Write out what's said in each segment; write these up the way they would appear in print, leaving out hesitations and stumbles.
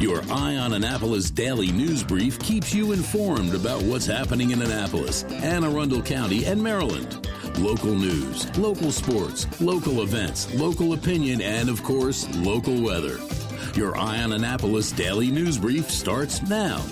Your Eye on Annapolis daily news brief keeps you informed about what's happening in Annapolis, Anne Arundel County, and Maryland. Local news, local sports, local events, local opinion, and, of course, local weather. Your Eye on Annapolis daily news brief starts now.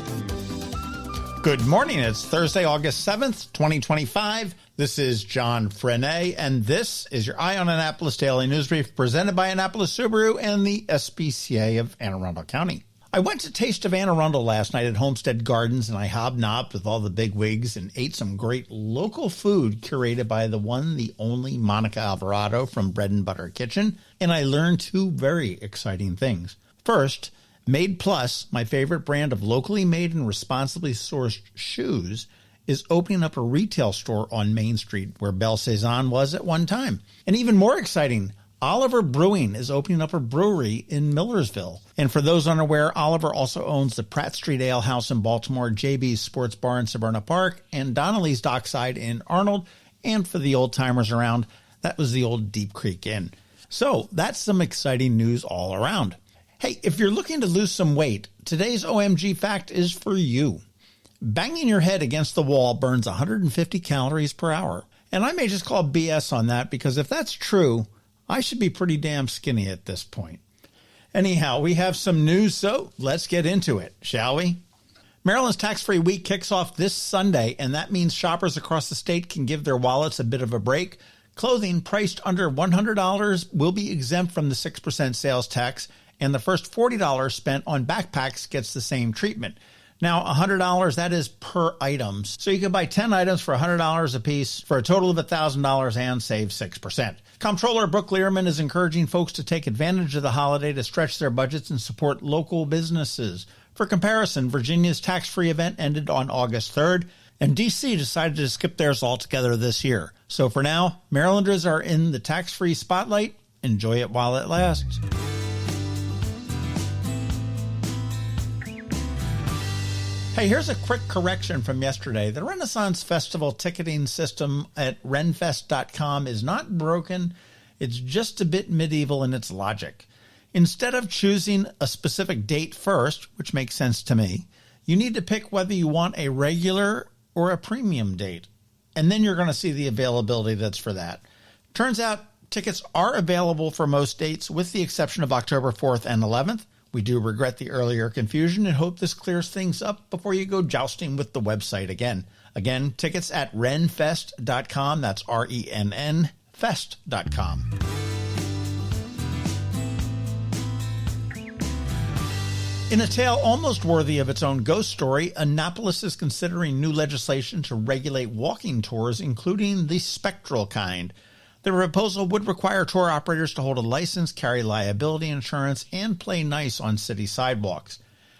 Good morning. It's Thursday, August 7th, 2025. This is John Frenaye, and this is your Eye on Annapolis daily news brief presented by Annapolis Subaru and the SPCA of Anne Arundel County. I went to Taste of Anne Arundel last night at Homestead Gardens, and I hobnobbed with all the big wigs and ate some great local food curated by the one, the only Monica Alvarado from Bread and Butter Kitchen, and I learned two very exciting things. First, Made Plus, my favorite brand of locally made and responsibly sourced shoes, is opening up a retail store on Main Street where Belle Cezanne was at one time. And even more exciting, Oliver Brewing is opening up a brewery in Millersville. And for those unaware, Oliver also owns the Pratt Street Ale House in Baltimore, JB's Sports Bar in Severna Park, and Donnelly's Dockside in Arnold. And for the old-timers around, that was the old Deep Creek Inn. So that's some exciting news all around. Hey, if you're looking to lose some weight, today's OMG fact is for you. Banging your head against the wall burns 150 calories per hour. And I may just call BS on that because if that's true, I should be pretty damn skinny at this point. Anyhow, we have some news, so let's get into it, shall we? Maryland's tax-free week kicks off this Sunday, and that means shoppers across the state can give their wallets a bit of a break. Clothing priced under $100 will be exempt from the 6% sales tax, and the first $40 spent on backpacks gets the same treatment. Now, $100, that is per item. So you can buy 10 items for $100 a piece for a total of $1,000 and save 6%. Comptroller Brooke Learman is encouraging folks to take advantage of the holiday to stretch their budgets and support local businesses. For comparison, Virginia's tax-free event ended on August 3rd, and D.C. decided to skip theirs altogether this year. So for now, Marylanders are in the tax-free spotlight. Enjoy it while it lasts. Hey, here's a quick correction from yesterday. The Renaissance Festival ticketing system at RennFest.com is not broken. It's just a bit medieval in its logic. Instead of choosing a specific date first, which makes sense to me, you need to pick whether you want a regular or a premium date. And then you're going to see the availability that's for that. Turns out tickets are available for most dates with the exception of October 4th and 11th. We do regret the earlier confusion and hope this clears things up before you go jousting with the website again. Again, tickets at RennFest.com. That's RENN Fest.com. In a tale almost worthy of its own ghost story, Annapolis is considering new legislation to regulate walking tours, including the spectral kind. The proposal would require tour operators to hold a license, carry liability insurance, and play nice on city sidewalks.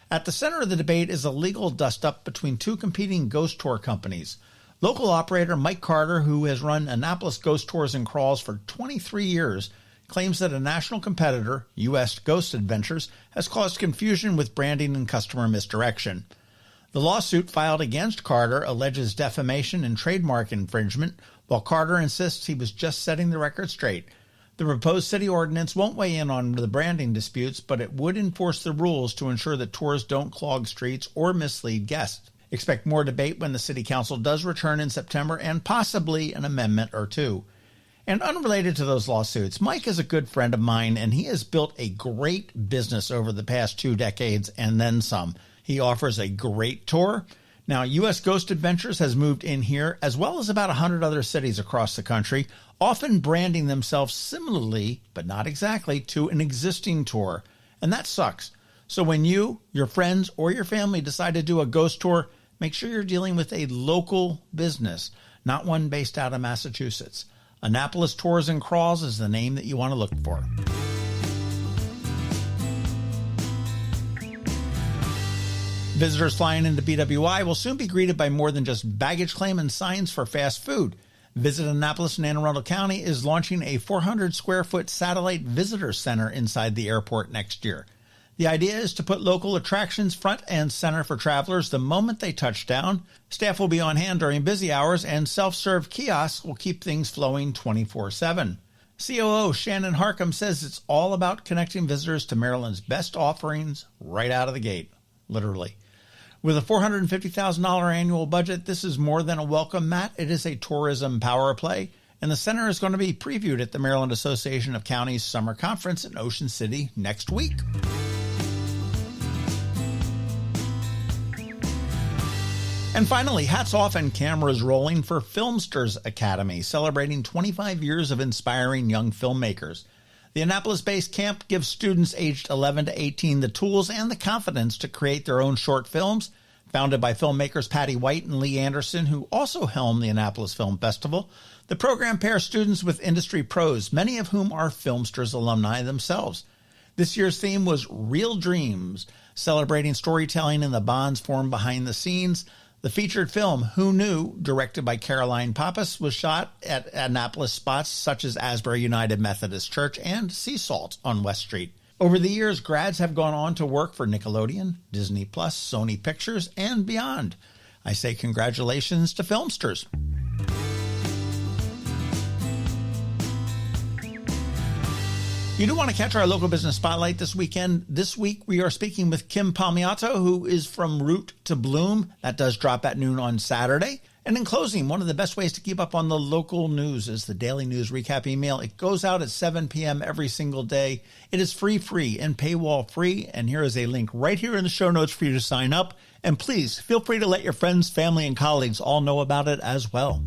At the center of the debate is a legal dust-up between two competing ghost tour companies. Local operator Mike Carter, who has run Annapolis Ghost Tours and Crawls for 23 years, claims that a national competitor, U.S. Ghost Adventures, has caused confusion with branding and customer misdirection. The lawsuit filed against Carter alleges defamation and trademark infringement, while Carter insists he was just setting the record straight. The proposed city ordinance won't weigh in on the branding disputes, but it would enforce the rules to ensure that tours don't clog streets or mislead guests. Expect more debate when the city council does return in September and possibly an amendment or two. And unrelated to those lawsuits, Mike is a good friend of mine, and he has built a great business over the past 2 decades and then some. He offers a great tour. Now, U.S. Ghost Adventures has moved in here, as well as about 100 other cities across the country, often branding themselves similarly, but not exactly, to an existing tour. And that sucks. So when you, your friends, or your family decide to do a ghost tour, make sure you're dealing with a local business, not one based out of Massachusetts. Annapolis Tours and Crawls is the name that you want to look for. Visitors flying into BWI will soon be greeted by more than just baggage claim and signs for fast food. Visit Annapolis in Anne Arundel County is launching a 400-square-foot satellite visitor center inside the airport next year. The idea is to put local attractions front and center for travelers the moment they touch down. Staff will be on hand during busy hours, and self-serve kiosks will keep things flowing 24/7. COO Shannon Harcum says it's all about connecting visitors to Maryland's best offerings right out of the gate, literally. With a $450,000 annual budget, this is more than a welcome mat. It is a tourism power play, and the center is going to be previewed at the Maryland Association of Counties Summer Conference in Ocean City next week. And finally, hats off and cameras rolling for Filmmakers Academy, celebrating 25 years of inspiring young filmmakers. The Annapolis-based camp gives students aged 11 to 18 the tools and the confidence to create their own short films. Founded by filmmakers Patty White and Lee Anderson, who also helm the Annapolis Film Festival, the program pairs students with industry pros, many of whom are Filmsters alumni themselves. This year's theme was Real Dreams, celebrating storytelling and the bonds formed behind the scenes. The featured film, Who Knew, directed by Caroline Pappas, was shot at Annapolis spots such as Asbury United Methodist Church and Sea Salt on West Street. Over the years, grads have gone on to work for Nickelodeon, Disney+, Sony Pictures, and beyond. I say congratulations to Filmsters. You do want to catch our local business spotlight this weekend. This week, we are speaking with Kim Palmiato, who is from Root to Bloom. That does drop at noon on Saturday. And in closing, one of the best ways to keep up on the local news is the Daily News Recap email. It goes out at 7 p.m. every single day. It is free and paywall free. And here is a link right here in the show notes for you to sign up. And please feel free to let your friends, family, and colleagues all know about it as well.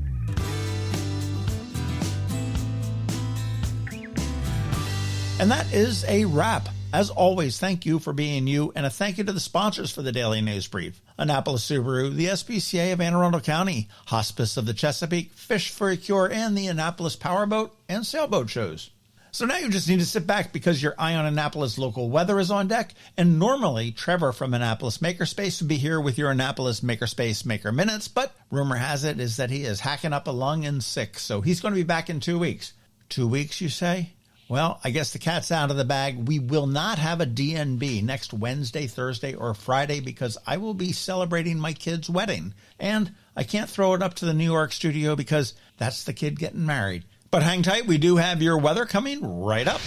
And that is a wrap. As always, thank you for being you, and a thank you to the sponsors for the Daily News Brief: Annapolis Subaru, the SPCA of Anne Arundel County, Hospice of the Chesapeake, Fish for a Cure, and the Annapolis Powerboat and Sailboat Shows. So now you just need to sit back because your Eye on Annapolis local weather is on deck, and normally Trevor from Annapolis Makerspace would be here with your Annapolis Makerspace Maker Minutes, but rumor has it is that he is hacking up a lung and sick, so he's going to be back in 2 weeks. 2 weeks, you say? Well, I guess the cat's out of the bag. We will not have a DNB next Wednesday, Thursday, or Friday because I will be celebrating my kid's wedding. And I can't throw it up to the New York studio because that's the kid getting married. But hang tight, we do have your weather coming right up.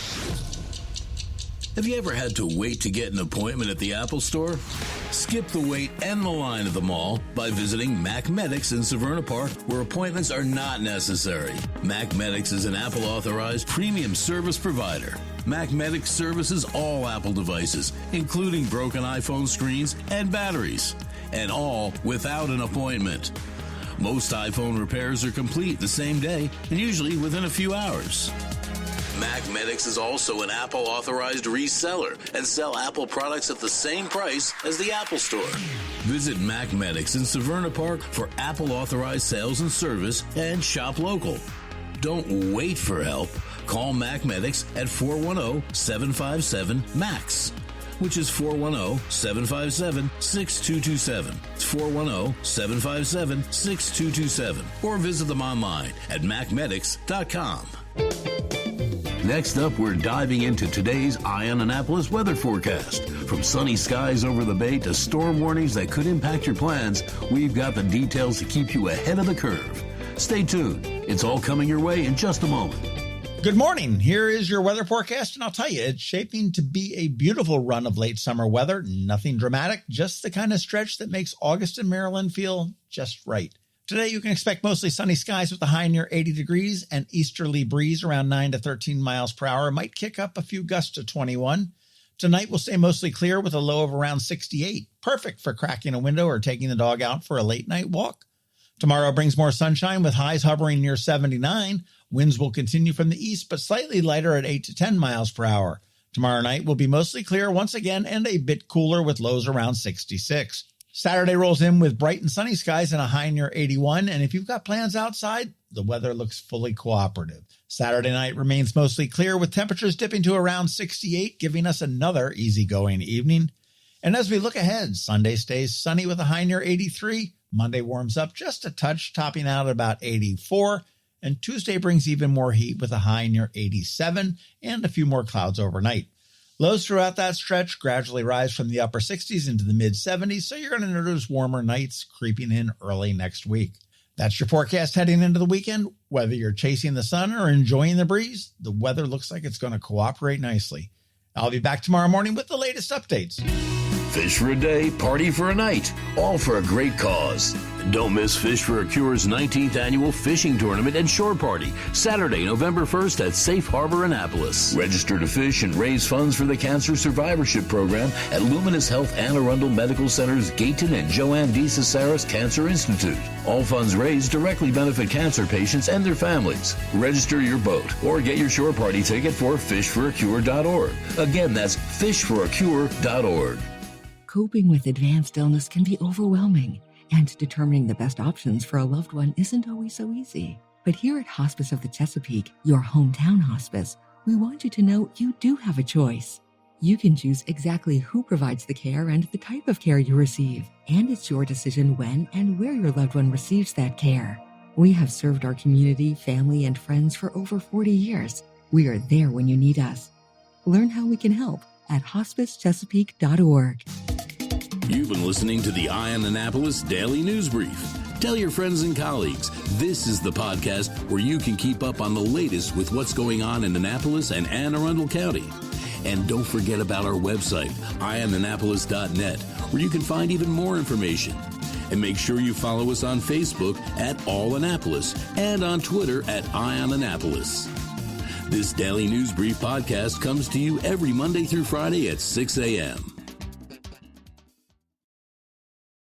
Have you ever had to wait to get an appointment at the Apple Store? Skip the wait and the line at the mall by visiting Mac Medics in Severna Park, where appointments are not necessary. Mac Medics is an Apple-authorized premium service provider. Mac Medics services all Apple devices, including broken iPhone screens and batteries, and all without an appointment. Most iPhone repairs are complete the same day and usually within a few hours. Mac Medics is also an Apple-authorized reseller and sell Apple products at the same price as the Apple Store. Visit Mac Medics in Severna Park for Apple-authorized sales and service and shop local. Don't wait for help. Call Mac Medics at 410-757-MAX, which is 410-757-6227. It's 410-757-6227. Or visit them online at macmedics.com. Next up, we're diving into today's Eye on Annapolis weather forecast. From sunny skies over the bay to storm warnings that could impact your plans, we've got the details to keep you ahead of the curve. Stay tuned. It's all coming your way in just a moment. Good morning. Here is your weather forecast, and I'll tell you, it's shaping to be a beautiful run of late summer weather. Nothing dramatic, just the kind of stretch that makes August in Maryland feel just right. Today, you can expect mostly sunny skies with a high near 80 degrees. An easterly breeze around 9 to 13 miles per hour might kick up a few gusts to 21. Tonight will stay mostly clear with a low of around 68. Perfect for cracking a window or taking the dog out for a late night walk. Tomorrow brings more sunshine with highs hovering near 79. Winds will continue from the east, but slightly lighter at 8 to 10 miles per hour. Tomorrow night will be mostly clear once again and a bit cooler with lows around 66. Saturday rolls in with bright and sunny skies and a high near 81. And if you've got plans outside, the weather looks fully cooperative. Saturday night remains mostly clear with temperatures dipping to around 68, giving us another easygoing evening. And as we look ahead, Sunday stays sunny with a high near 83. Monday warms up just a touch, topping out at about 84. And Tuesday brings even more heat with a high near 87 and a few more clouds overnight. Lows throughout that stretch gradually rise from the upper 60s into the mid-70s, so you're going to notice warmer nights creeping in early next week. That's your forecast heading into the weekend. Whether you're chasing the sun or enjoying the breeze, the weather looks like it's going to cooperate nicely. I'll be back tomorrow morning with the latest updates. Fish for a day, party for a night, all for a great cause. Don't miss Fish for a Cure's 19th annual fishing tournament and shore party, Saturday, November 1st at Safe Harbor, Annapolis. Register to fish and raise funds for the Cancer Survivorship Program at Luminous Health Anne Arundel Medical Center's Gayton and Joanne D. Cesaris Cancer Institute. All funds raised directly benefit cancer patients and their families. Register your boat or get your shore party ticket for fishforacure.org. Again, that's fishforacure.org. Coping with advanced illness can be overwhelming, and determining the best options for a loved one isn't always so easy. But here at Hospice of the Chesapeake, your hometown hospice, we want you to know you do have a choice. You can choose exactly who provides the care and the type of care you receive, and it's your decision when and where your loved one receives that care. We have served our community, family, and friends for over 40 years. We are there when you need us. Learn how we can help at hospicechesapeake.org. You've been listening to the Eye on Annapolis Daily News Brief. Tell your friends and colleagues, this is the podcast where you can keep up on the latest with what's going on in Annapolis and Anne Arundel County. And don't forget about our website, eyeonannapolis.net, where you can find even more information. And make sure you follow us on Facebook at All Annapolis and on Twitter at Eye on Annapolis. This Daily News Brief podcast comes to you every Monday through Friday at 6 a.m.